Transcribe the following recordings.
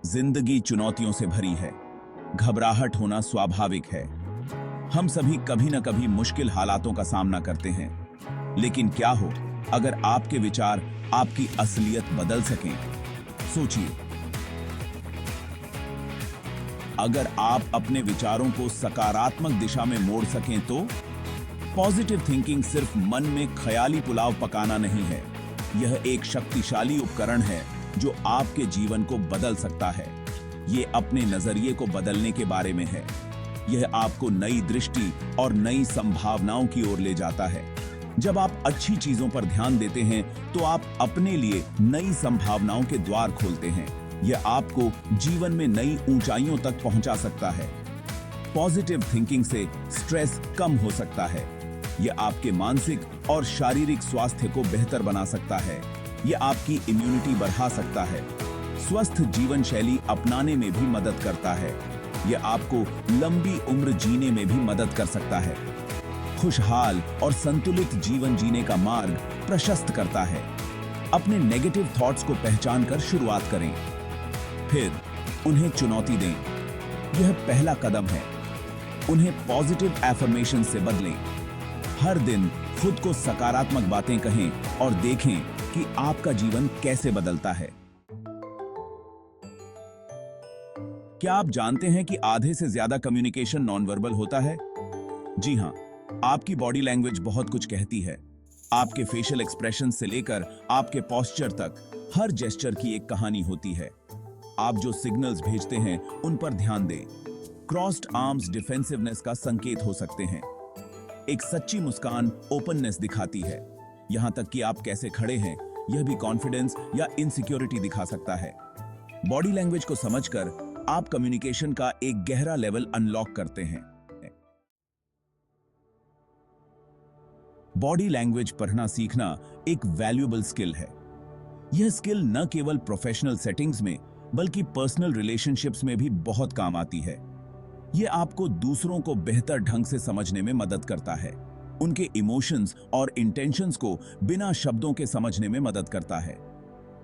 जिंदगी चुनौतियों से भरी है। घबराहट होना स्वाभाविक है। हम सभी कभी न कभी मुश्किल हालातों का सामना करते हैं। लेकिन क्या हो अगर आपके विचार आपकी असलियत बदल सकें? सोचिए, अगर आप अपने विचारों को सकारात्मक दिशा में मोड़ सकें तो पॉजिटिव थिंकिंग सिर्फ मन में ख्याली पुलाव पकाना नहीं है। यह एक शक्तिशाली उपकरण है जो आपके जीवन को बदल सकता है। ये अपने नजरिए को बदलने के बारे में है। यह आपको नई दृष्टि और नई संभावनाओं की ओर ले जाता है। जब आप अच्छी चीजों पर ध्यान देते हैं तो आप अपने लिए नई संभावनाओं के द्वार खोलते हैं। यह आपको जीवन में नई ऊंचाइयों तक पहुंचा सकता है। पॉजिटिव थिंकिंग से स्ट्रेस कम हो सकता है। यह आपके मानसिक और शारीरिक स्वास्थ्य को बेहतर बना सकता है। यह आपकी इम्यूनिटी बढ़ा सकता है। स्वस्थ जीवन शैली अपनाने में भी मदद करता है। यह आपको लंबी उम्र जीने में भी मदद कर सकता है। खुशहाल और संतुलित जीवन जीने का मार्ग प्रशस्त करता है। अपने नेगेटिव थॉट्स को पहचान कर शुरुआत करें, फिर उन्हें चुनौती दें। यह पहला कदम है। उन्हें पॉजिटिव एफर्मेशन से बदलें। हर दिन खुद को सकारात्मक बातें कहें और देखें कि आपका जीवन कैसे बदलता है। क्या आप जानते हैं कि आधे से ज्यादा कम्युनिकेशन नॉन वर्बल होता है? जी हां, आपकी बॉडी लैंग्वेज बहुत कुछ कहती है। आपके फेशियल एक्सप्रेशन से लेकर आपके पोस्चर तक हर जेस्चर की एक कहानी होती है। आप जो सिग्नल्स भेजते हैं उन पर ध्यान दें। क्रॉस्ड आर्म्स डिफेंसिवनेस का संकेत हो सकते हैं। एक सच्ची मुस्कान ओपननेस दिखाती है। यहां तक कि आप कैसे खड़े हैं यह भी कॉन्फिडेंस या इनसिक्योरिटी दिखा सकता है। बॉडी लैंग्वेज को समझकर आप कम्युनिकेशन का एक गहरा लेवल अनलॉक करते हैं। बॉडी लैंग्वेज पढ़ना सीखना एक वैल्यूएबल स्किल है। यह स्किल न केवल प्रोफेशनल सेटिंग्स में बल्कि पर्सनल रिलेशनशिप्स में भी बहुत काम आती है। यह आपको दूसरों को बेहतर ढंग से समझने में मदद करता है। उनके इमोशंस और इंटेंशंस को बिना शब्दों के समझने में मदद करता है।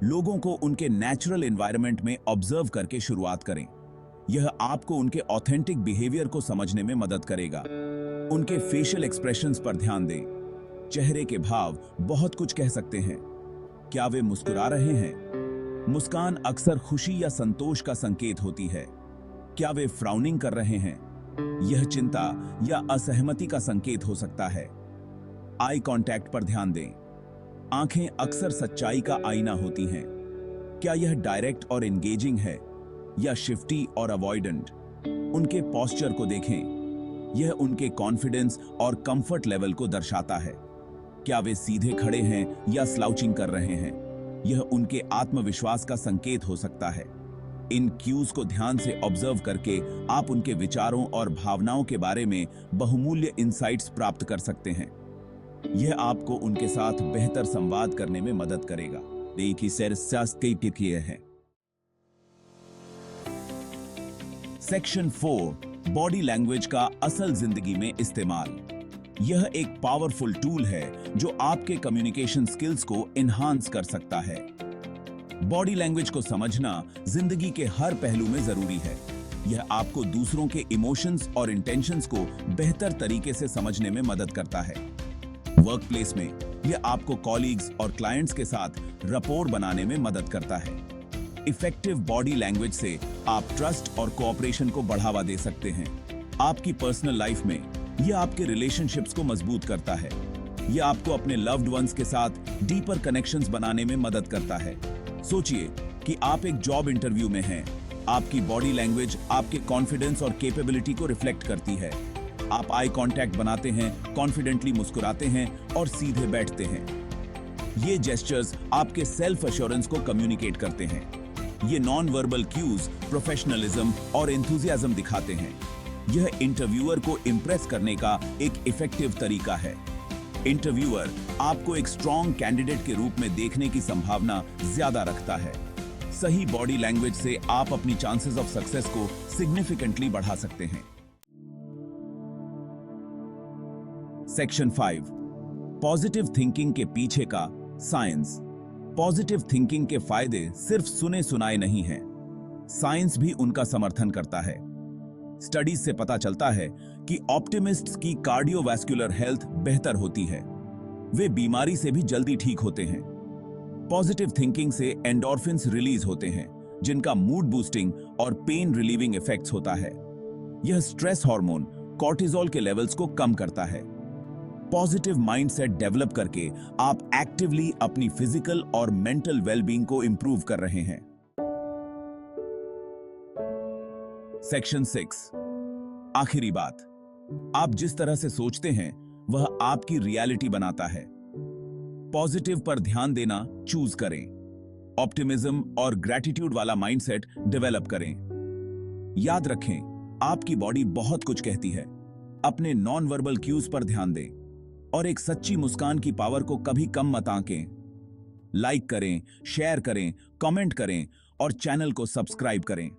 लोगों को उनके नेचुरल एनवायरनमेंट में ऑब्जर्व करके शुरुआत करें। यह आपको उनके ऑथेंटिक बिहेवियर को समझने में मदद करेगा। उनके फेशियल एक्सप्रेशंस पर ध्यान दें। चेहरे के भाव बहुत कुछ कह सकते हैं। क्या वे मुस्कुरा रहे हैं? मुस्कान अक्सर खुशी या संतोष का संकेत होती है। क्या वे फ्राउनिंग कर रहे हैं? यह चिंता या असहमति का संकेत हो सकता है। आई कांटेक्ट पर ध्यान दें। आंखें अक्सर सच्चाई का आईना होती हैं। क्या यह डायरेक्ट और एंगेजिंग है या शिफ्टी और अवॉइडेंट? उनके पोस्चर को देखें। यह उनके कॉन्फिडेंस और कंफर्ट लेवल को दर्शाता है। क्या वे सीधे खड़े हैं या स्लाउचिंग कर रहे हैं? यह उनके आत्मविश्वास का संकेत हो सकता है। इन क्यूज को ध्यान से ऑब्जर्व करके आप उनके विचारों और भावनाओं के बारे में बहुमूल्य इंसाइट्स प्राप्त कर सकते हैं। यह आपको उनके साथ बेहतर संवाद करने में मदद करेगा। सेक्शन 4, बॉडी लैंग्वेज का असल जिंदगी में इस्तेमाल। यह एक पावरफुल टूल है जो आपके कम्युनिकेशन स्किल्स को एनहांस कर सकता है। बॉडी लैंग्वेज को समझना जिंदगी के हर पहलू में जरूरी है। यह आपको दूसरों के इमोशंस और इंटेंशंस को बेहतर तरीके से समझने में मदद करता है। वर्क प्लेस में यह आपको कॉलीग्स और क्लाइंट्स के साथ रपोर बनाने में मदद करता है। इफेक्टिव बॉडी लैंग्वेज से आप ट्रस्ट और कोऑपरेशन को बढ़ावा दे सकते हैं। आपकी पर्सनल लाइफ में यह आपके रिलेशनशिप्स को मजबूत करता है। यह आपको अपने लव्ड वंस के साथ डीपर कनेक्शंस बनाने में मदद करता है। सोचिए कि आप एक जॉब इंटरव्यू में हैं। आपकी बॉडी लैंग्वेज आपके कॉन्फिडेंस और कैपेबिलिटी को रिफ्लेक्ट करती है। आप आई कांटेक्ट बनाते हैं, कॉन्फिडेंटली मुस्कुराते हैं और सीधे बैठते हैं। ये जेस्चर्स आपके सेल्फ एश्योरेंस को कम्युनिकेट करते हैं। ये नॉन वर्बल क्यूज प्रोफेशनलिज्म और एंथुसियाज्म दिखाते हैं। यह इंटरव्यूअर को इंप्रेस करने का एक इफेक्टिव तरीका है। इंटरव्यूअर आपको एक स्ट्रॉन्ग कैंडिडेट के रूप में देखने की संभावना ज्यादा रखता है। सही बॉडी लैंग्वेज से आप अपनी चांसेस ऑफ सक्सेस को सिग्निफिकेंटली बढ़ा सकते हैं। सेक्शन 5, पॉजिटिव थिंकिंग के पीछे का साइंस। पॉजिटिव थिंकिंग के फायदे सिर्फ सुने सुनाए नहीं हैं, साइंस भी उनका समर्थन करता है। स्टडीज से पता चलता है कि ऑप्टिमिस्ट्स की कार्डियोवैस्कुलर हेल्थ बेहतर होती है, वे बीमारी से भी जल्दी ठीक होते हैं। पॉजिटिव थिंकिंग से एंडोर्फिन्स रिलीज होते हैं, जिनका मूड बूस्टिंग और पेन रिलीविंग इफेक्ट्स होता है। यह स्ट्रेस हार्मोन कॉर्टिसोल के लेवल्स को कम करता है। पॉजिटिव माइंडसेट डेवलप करके आप एक्टिवली अपनी फिजिकल और मेंटल वेलबींग को इंप्रूव कर रहे हैं। सेक्शन 6, आखिरी बात, आप जिस तरह से सोचते हैं वह आपकी रियलिटी बनाता है। पॉजिटिव पर ध्यान देना चूज करें, ऑप्टिमिज्म और ग्रैटिट्यूड वाला माइंडसेट डेवलप करें। याद रखें, आपकी बॉडी बहुत कुछ कहती है। अपने नॉन वर्बल क्यूज पर ध्यान दें और एक सच्ची मुस्कान की पावर को कभी कम मत आंकें। लाइक करें, शेयर करें, कमेंट करें और चैनल को सब्सक्राइब करें।